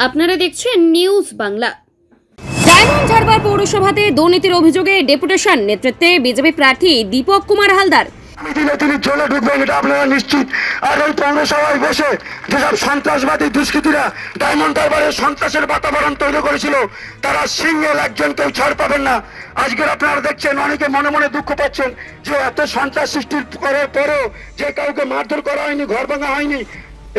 আপনারা দেখছেন news Bangla. Diamond Harbour পৌরসভাতে দুর্নীতির অভিযোগে ডেপুটেশন নেতৃত্বে বিজেপি প্রার্থী দীপক কুমার হালদার। তিনি চলে ঢুকবেন এটা আপনারা নিশ্চিত। আর এই পৌরসভায় বসে যেসব সন্ত্রাসবাদী দুষ্কৃতীরা ডায়মন্ড হারবারে সন্ত্রাসের বাতাবরণ তৈরি করেছিল, তারা সিঙ্গেল একজন কেউ ছাড় পাবেন না। আজকের আপনারা দেখছেন অনেকে মনে মনে দুঃখ পাচ্ছেন যে এত সন্ত্রাস সৃষ্টির করার পরেও যে কাউকে মারধর করা হয়নি, ঘর ভাঙা হয়নি,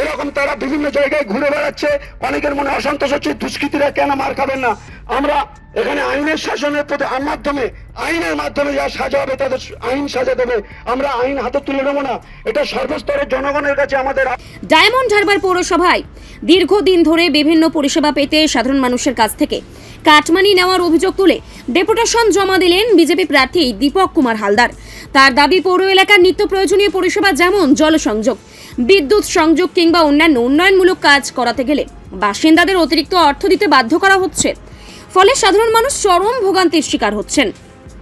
এরকম তারা বিভিন্ন জায়গায় ঘুরে বেড়াচ্ছে। অনেকের মনে অসন্তোষ হচ্ছে দুষ্কৃতীরা কেন মার খাবেন না। আমরা এখানে আইনের শাসনের মাধ্যমে, আইনের মাধ্যমে যা সাজা হবে তাদের আইন সাজা দেবে। আমরা আইন হাতে তুলে নেবো না। এটা সর্বস্তরের জনগণের কাছে আমাদের। ডায়মন্ড হারবার পৌরসভায় দীর্ঘদিন ধরে বিভিন্ন পরিষেবা পেতে সাধারণ মানুষের কাছ থেকে কাটমানি নেওয়ার অভিযোগ তুলে ডেপুটেশন জমা দিলেন বিজেপি প্রার্থী দীপক কুমার হালদার। তার দাবি, পৌর এলাকার নিত্য প্রয়োজনীয় পরিষেবা যেমন জল সংযোগ, বিদ্যুৎ সংযোগ কিংবা অন্যান্য উন্নয়নমূলক কাজ করাতে গেলে বাসিন্দাদের অতিরিক্ত অর্থ দিতে বাধ্য করা হচ্ছে, ফলে সাধারণ মানুষ চরম ভোগান্তির শিকার হচ্ছেন।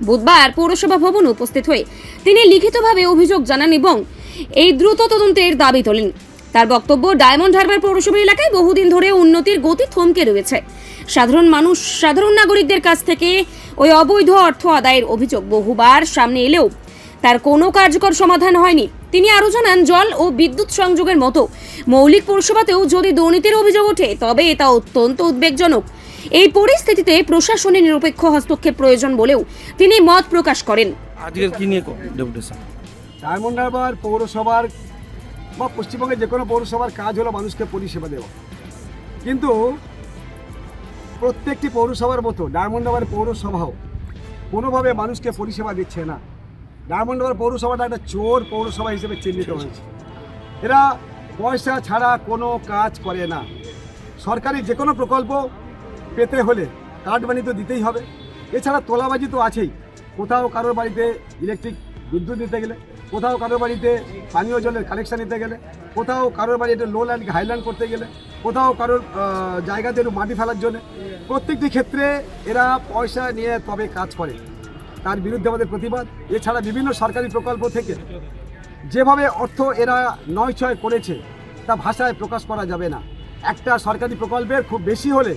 বুধবার পৌরসভা ভবনে উপস্থিত হয়ে তিনি লিখিতভাবে অভিযোগ জানান এবং এই দ্রুত তদন্তের দাবি তোলেন। তার বক্তব্য, ডায়মন্ড হারবার পৌরসভা এলাকায় বহুদিন ধরে উন্নতির গতি থমকে রয়েছে। সাধারণ নাগরিকদের কাছ থেকে ওই অবৈধ অর্থ আদায়ের অভিযোগ বহুবার সামনে এলেও তার কোনো কার্যকর সমাধান হয়নি। তিনি আরও জানান, জল ও বিদ্যুৎ সংযোগের মতো মৌলিক পরিষেবাতেও যদি দুর্নীতির অভিযোগ ওঠে তবে তা অত্যন্ত উদ্বেগজনক। এই পরিস্থিতিতে প্রশাসনের নিরপেক্ষ হস্তক্ষেপ প্রয়োজন বলেও তিনি মত প্রকাশ করেন। আজকের কি নিয়ে ডেপুটেশন? ডায়মন্ড হারবার পৌরসভার বা পশ্চিমবঙ্গের যে কোনো পৌরসভার কাজ হলো মানুষকে পরিষেবা দেওয়া, কিন্তু প্রত্যেকটি পৌরসভার মতো ডায়মন্ড হারবার পৌরসভাও কোনোভাবে মানুষকে পরিষেবা দিচ্ছে না। ডায়মন্ড হারবার পৌরসভাটা একটা চোর পৌরসভা হিসেবে চিহ্নিত হয়েছে। এরা পয়সা ছাড়া কোনো কাজ করে না। সরকারি যে কোনো প্রকল্প পেতে হলে কাটমানি তো দিতেই হবে, এছাড়া তোলাবাজি তো আছেই। কোথাও কারোর বাড়িতে ইলেকট্রিক বিদ্যুৎ নিতে গেলে, কোথাও কারোর বাড়িতে পানীয় জলের কানেকশান নিতে গেলে, কোথাও কারোর বাড়িতে লো ল্যান্ড হাইল্যান্ড করতে গেলে, কোথাও কারোর জায়গাতে একটু মাটি ফেলার জন্য, প্রত্যেকটি ক্ষেত্রে এরা পয়সা নিয়ে তবে কাজ করে। তার বিরুদ্ধে আমাদের প্রতিবাদ। এছাড়া বিভিন্ন সরকারি প্রকল্প থেকে যেভাবে অর্থ এরা নয়ছয় করেছে তা ভাষায় প্রকাশ করা যাবে না। একটা সরকারি প্রকল্পের খুব বেশি হলে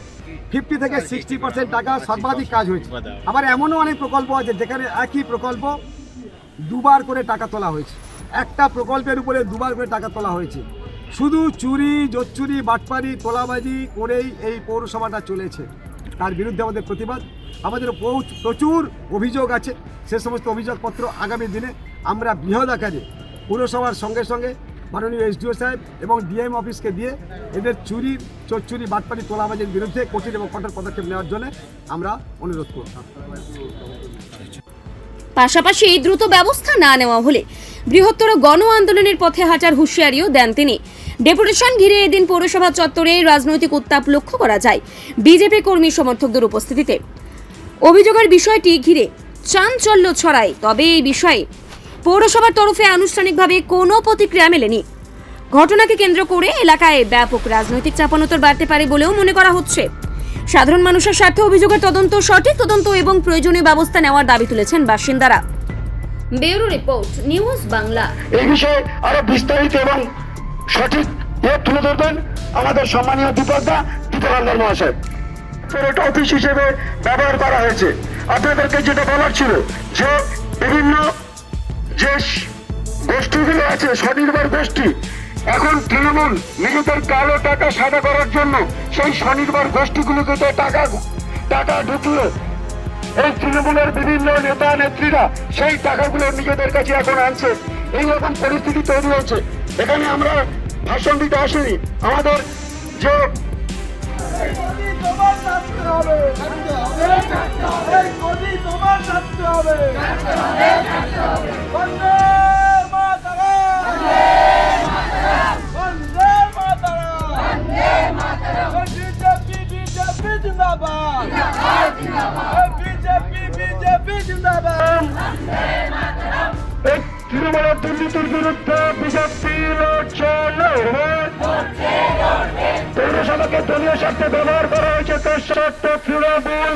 50 থেকে 60% টাকা সর্বাধিক কাজ হয়েছে। আবার এমনও অনেক প্রকল্প আছে যেখানে একই প্রকল্প দুবার করে টাকা তোলা হয়েছে। একটা প্রকল্পের উপরে দুবার করে টাকা তোলা হয়েছে। শুধু চুরি, জোচ্চুরি, বাটপারি, তোলাবাজি করেই এই পৌরসভাটা চলেছে। তার বিরুদ্ধে আমাদের প্রতিবাদ। আমাদের প্রচুর অভিযোগ আছে। সে সমস্ত অভিযোগপত্র আগামী দিনে আমরা বৃহৎ আকারে পৌরসভার সঙ্গে সঙ্গে মাননীয় এসডিও সাহেব এবং ডিএম অফিসকে দিয়ে এদের চুরি, চোরচুরি, বাটপারি, তোলাবাজির বিরুদ্ধে কঠিন এবং কঠোর পদক্ষেপ নেওয়ার জন্য আমরা অনুরোধ করতাম। পাশাপাশি দ্রুত ব্যবস্থা না নেওয়া হলে বৃহত্তর গণ আন্দোলনের পথে হাঁটার হুঁশিয়ারিও দেন তিনি। ডেপুটেশন ঘিরে এদিন পৌরসভা চত্বরে রাজনৈতিক উত্তাপ লক্ষ্য করা যায় বিজেপি কর্মী সমর্থকদের উপস্থিতিতে। অভিযোগের বিষয়টি ঘিরে চাঞ্চল্য ছড়ায়, তবে এই বিষয়ে পৌরসভার তরফে আনুষ্ঠানিকভাবে কোনো প্রতিক্রিয়া মেলেনি। ঘটনাকে কেন্দ্র করে এলাকায় ব্যাপক রাজনৈতিক চাপানোতর বাড়তে পারে বলেও মনে করা হচ্ছে। সাধারণ মানুষের স্বার্থে অভিযোগের তদন্ত, সঠিক তদন্ত এবং প্রয়োজনীয় ব্যবস্থা নেওয়ার দাবি তুলেছেন বাসিন্দারা। Bureau report, news Bangla. এই বিষয়ে আরো বিস্তারিত এবং সঠিক তুলে ধরবেন আমাদের সম্মানীয় দীপক হালদার মহাশয়। এটা অফিস হিসেবে ব্যবহার করা হয়েছে। আপনাদেরকে যেটা বলার ছিল যে বিভিন্ন যে গোষ্ঠীগুলো আছে, স্বনির্ভর গোষ্ঠী, এখন তৃণমূল নিজেদের কালো টাকা সাদা করার জন্য সেই স্বনির্ভর গোষ্ঠীগুলোকে টাকা ঢুকলো। এই তৃণমূলের বিভিন্ন নেতা নেত্রীরা সেই টাকাগুলো নিজেদের কাছে এখন আনছে। এইরকম পরিস্থিতি তৈরি হয়েছে। এখানে আমরা ভাষণ দিতে আসিনি। আমাদের যে তৃণমূলের দুর্নীতির বিরুদ্ধে বিজেপি লড়ছে, পৌরসভাকে দলীয় স্বার্থে ব্যবহার করা হয়েছে, তার স্বার্থে তৃণমূল